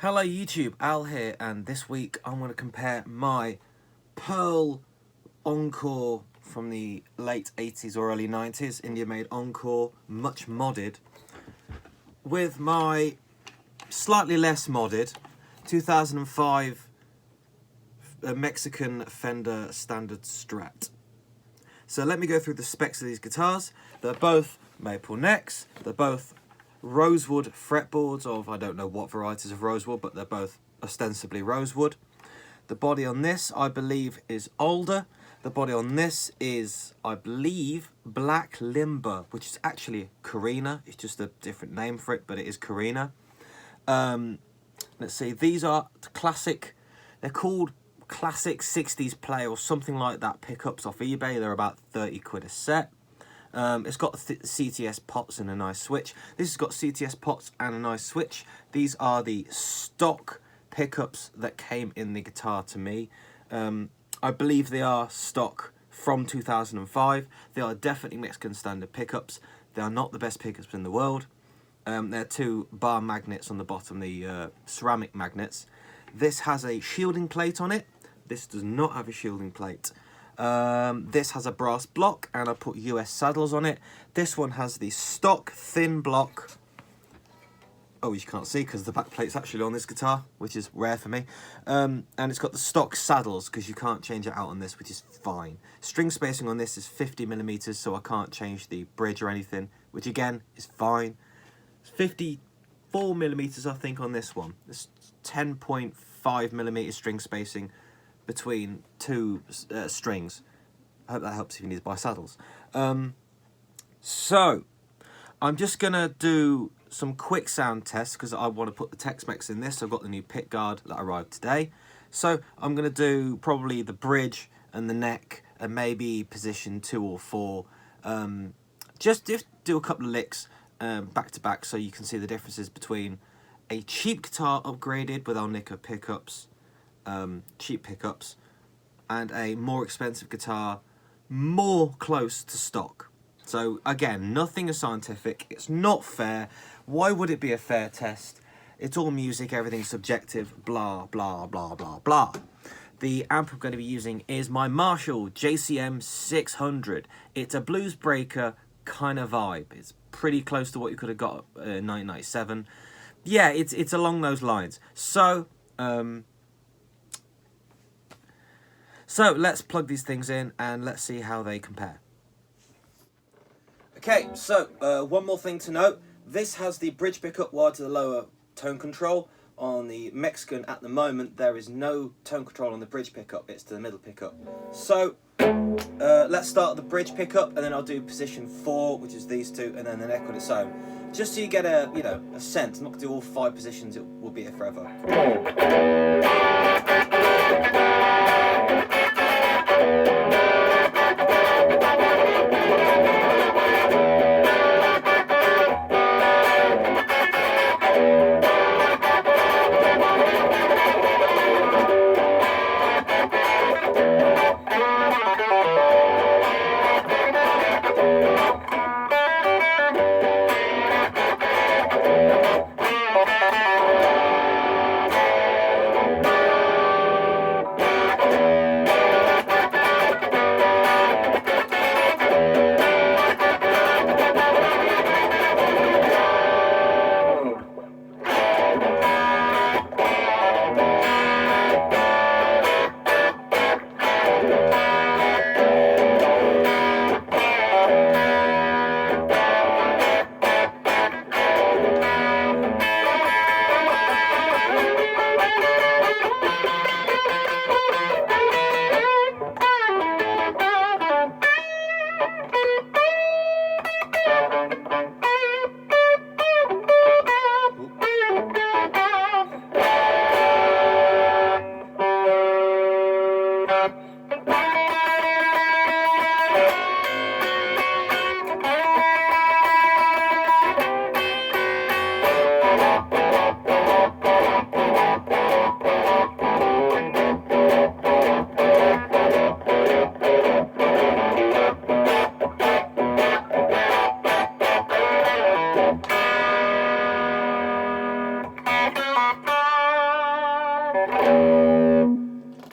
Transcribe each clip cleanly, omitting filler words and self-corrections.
Hello YouTube, Al here, and this week I'm going to compare my Pearl Encore from the late 80s or early 90s, India made Encore, much modded, with my slightly less modded 2005 Mexican Fender Standard Strat. So let me go through the specs of these guitars. They're both maple necks, they're both rosewood fretboards of I don't know what varieties of rosewood, but they're both ostensibly rosewood. The body on this, I believe, is older. The body on this is, I believe, black limber, which is actually Carina. It's just a different name for it, but it is Carina. Let's see, these are classic, they're called classic 60s play or something like that pickups off eBay. They're about 30 quid a set. It's got CTS pots and a nice switch. This has got CTS pots and a nice switch. These are the stock pickups that came in the guitar to me. I believe they are stock from 2005. They are definitely Mexican Standard pickups. They are not the best pickups in the world. They're two bar magnets on the bottom, the ceramic magnets. This has a shielding plate on it. This does not have a shielding plate. This has a brass block and I put US saddles on it. This one has the stock thin block. Oh, you can't see because the back plate's actually on this guitar, which is rare for me. And it's got the stock saddles because you can't change it out on this, which is fine. String spacing on this is 50mm, so I can't change the bridge or anything, which again is fine. 54mm I think on this one. It's 10.5mm string spacing between two strings. I hope that helps if you need to buy saddles. So I'm just gonna do some quick sound tests because I want to put the Tex-Mex in this. I've got the new pick guard that arrived today. So I'm gonna do probably the bridge and the neck and maybe position 2 or 4. Just do a couple of licks back to back so you can see the differences between a cheap guitar upgraded with Alnica pickups, cheap pickups, and a more expensive guitar more close to stock. So again, nothing is scientific, it's not fair. Why would it be a fair test? It's all music, everything's subjective, blah blah blah blah blah. The amp I'm going to be using is my Marshall JCM 600. It's a blues breaker kind of vibe. It's pretty close to what you could have got in 1997. Yeah, it's along those lines. So let's plug these things in and let's see how they compare. Okay, so one more thing to note. This has the bridge pickup wired to the lower tone control. On the Mexican at the moment, there is no tone control on the bridge pickup. It's to the middle pickup. So let's start the bridge pickup and then I'll do position 4, which is these two, and then the neck on its own. Just so you get a, a sense. I'm not going to do all 5 positions, it will be here forever.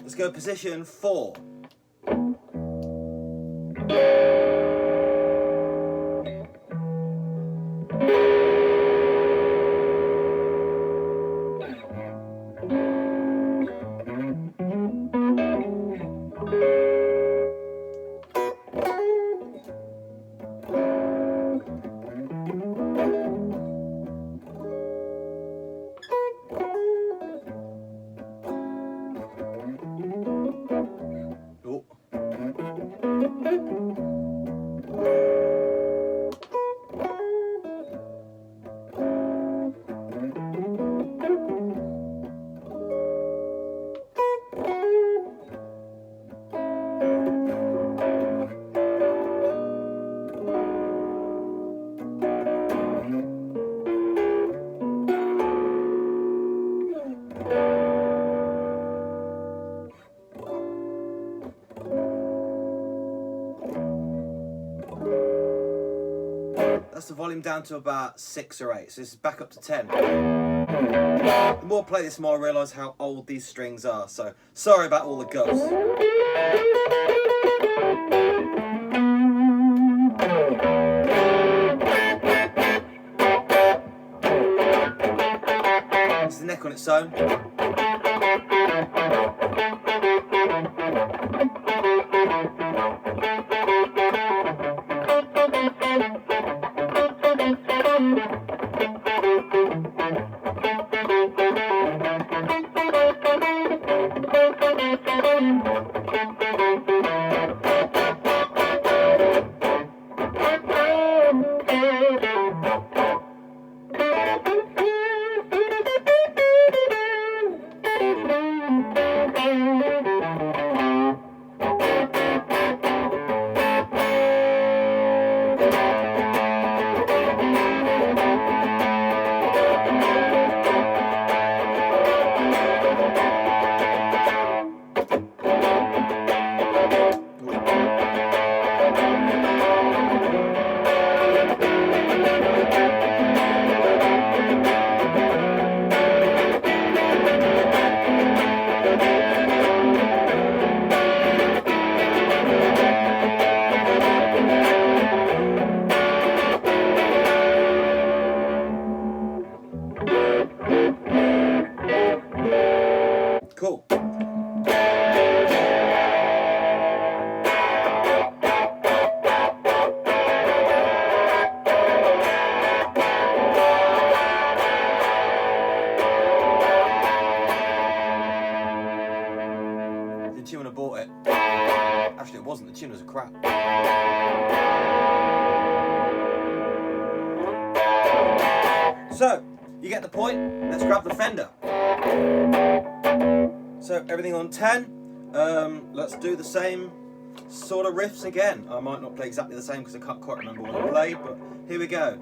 Let's go position 4. That's the volume down to about 6 or 8, so this is back up to 10. The more I play this, the more I realise how old these strings are, so sorry about all the ghosts. This is the neck on its own. Cool. The tune I bought it. Actually, it wasn't. The tune was a crap. So, you get the point. Let's grab the Fender. So everything on 10. Let's do the same sort of riffs again. I might not play exactly the same because I can't quite remember what I played, but here we go.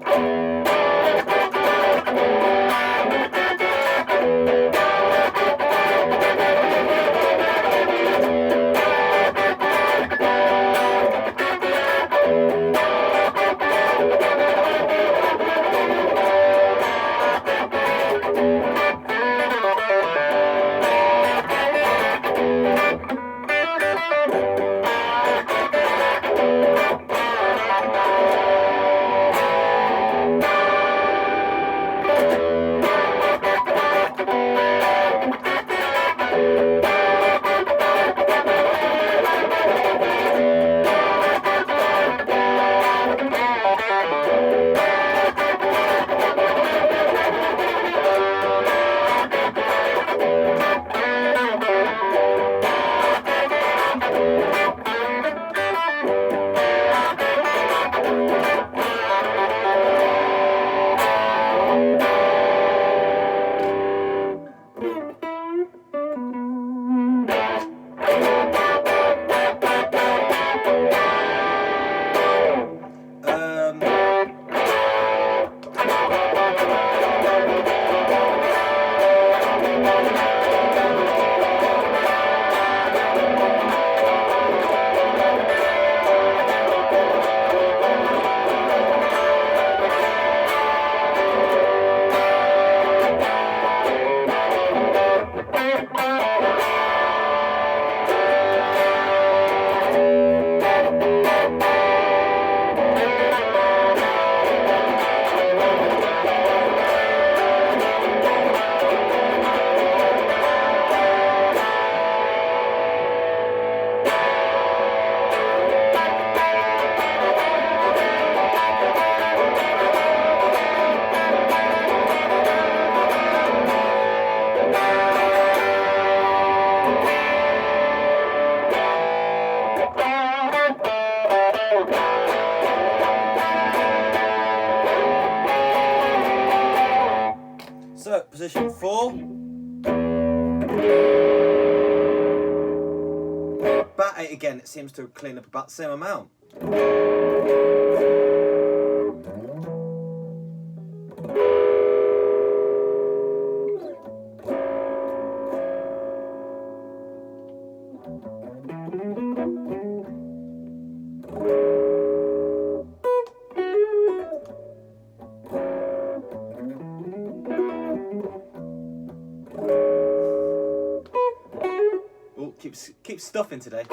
So, position 4. Bat 8 again, it seems to clean up about the same amount. Keep stuffing today.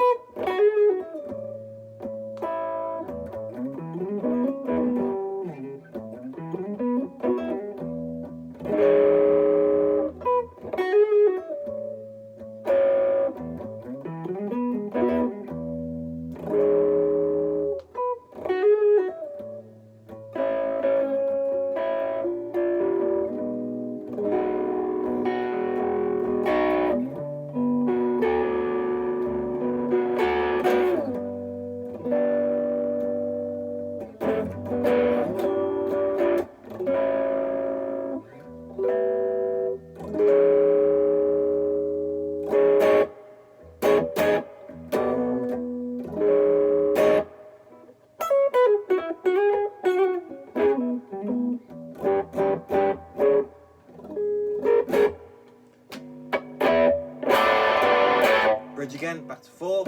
Bridge again, back to 4.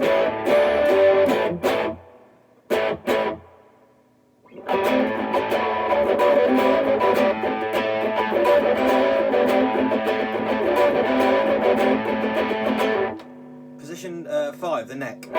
Position 5, the neck.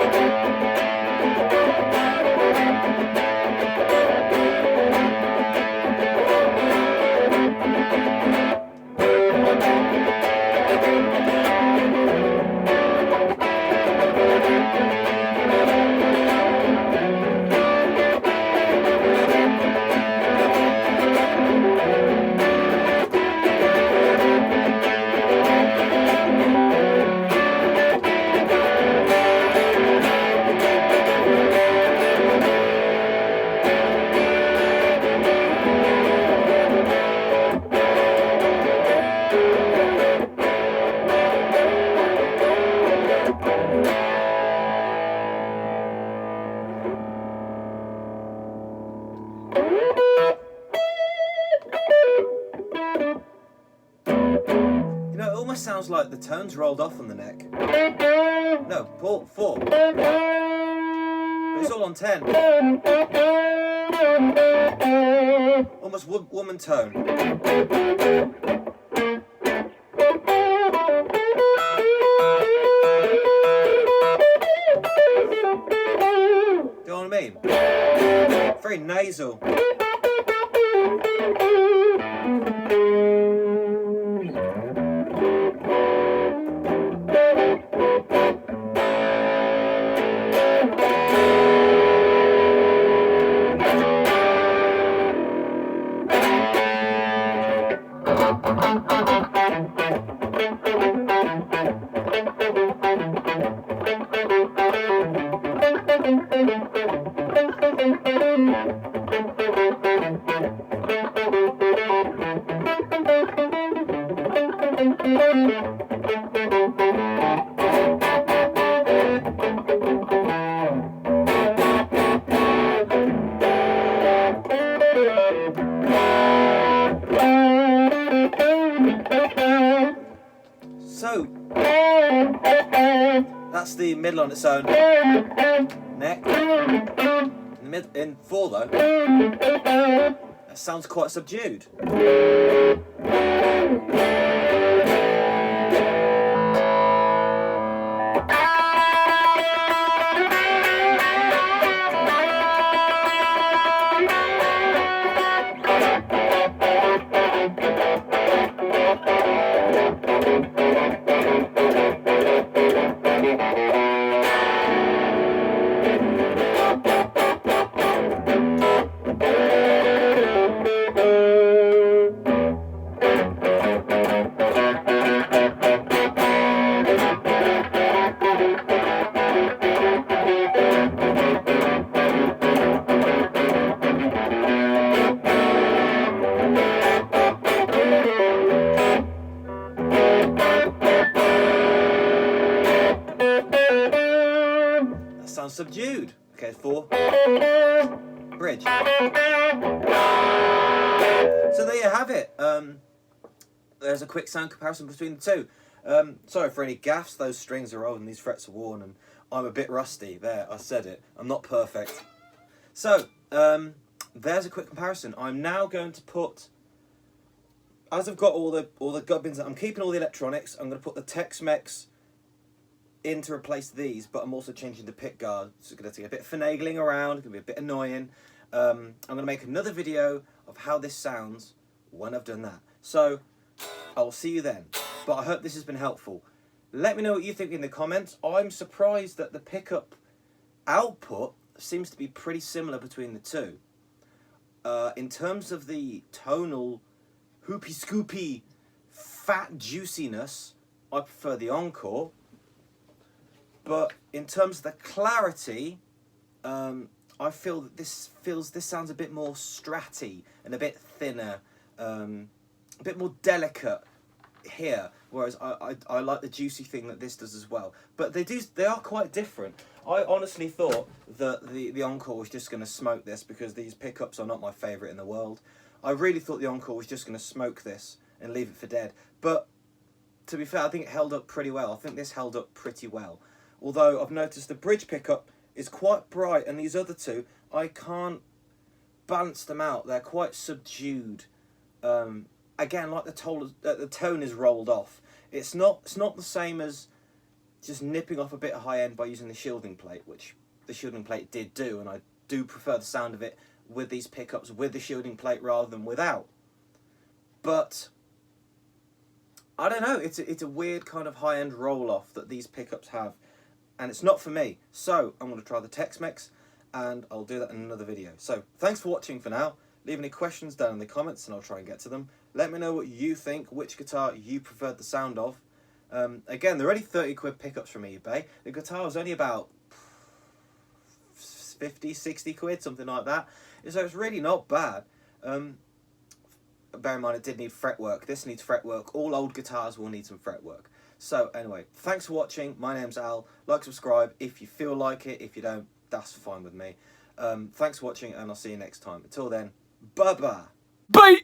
Sounds like the tones rolled off on the neck. No, 4. But it's all on 10. Almost woman tone. Do you know what I mean? Very nasal. So, that's the middle on its own. Neck. In 4 though, that sounds quite subdued. subdued. Okay, 4. Bridge. So there you have it. There's a quick sound comparison between the two. Sorry for any gaffes. Those strings are old and these frets are worn, and I'm a bit rusty. There, I said it. I'm not perfect. So, there's a quick comparison. I'm now going to put, as I've got all the gubbins, I'm keeping all the electronics. I'm going to put the Tex-Mex in to replace these, but I'm also changing the pick guard. So it's going to take a bit of finagling around. It's going to be a bit annoying. I'm going to make another video of how this sounds when I've done that. So, I'll see you then. But I hope this has been helpful. Let me know what you think in the comments. I'm surprised that the pickup output seems to be pretty similar between the two. In terms of the tonal hoopy scoopy fat juiciness, I prefer the Encore. But in terms of the clarity, I feel that this sounds a bit more stratty and a bit thinner, a bit more delicate here, whereas I like the juicy thing that this does as well. But they are quite different. I honestly thought that the Encore was just going to smoke this because these pickups are not my favourite in the world. I really thought the Encore was just going to smoke this and leave it for dead. But to be fair, I think it held up pretty well. I think this held up pretty well. Although I've noticed the bridge pickup is quite bright, and these other two, I can't balance them out. They're quite subdued. Again, like the tone is rolled off. It's not the same as just nipping off a bit of high end by using the shielding plate, which the shielding plate did do, and I do prefer the sound of it with these pickups with the shielding plate rather than without. But I don't know, it's a weird kind of high end roll off that these pickups have, and it's not for me. So I'm going to try the Tex-Mex, and I'll do that in another video. So thanks for watching for now. Leave any questions down in the comments and I'll try and get to them. Let me know what you think, which guitar you preferred the sound of. Again, they're only 30 quid pickups from eBay. The guitar was only about 50, 60 quid, something like that. So it's really not bad. Bear in mind it did need fretwork. This needs fretwork. All old guitars will need some fretwork. So anyway, thanks for watching. My name's Al. Like, subscribe if you feel like it. If you don't, that's fine with me. Thanks for watching, and I'll see you next time. Until then, bye-bye. Bye!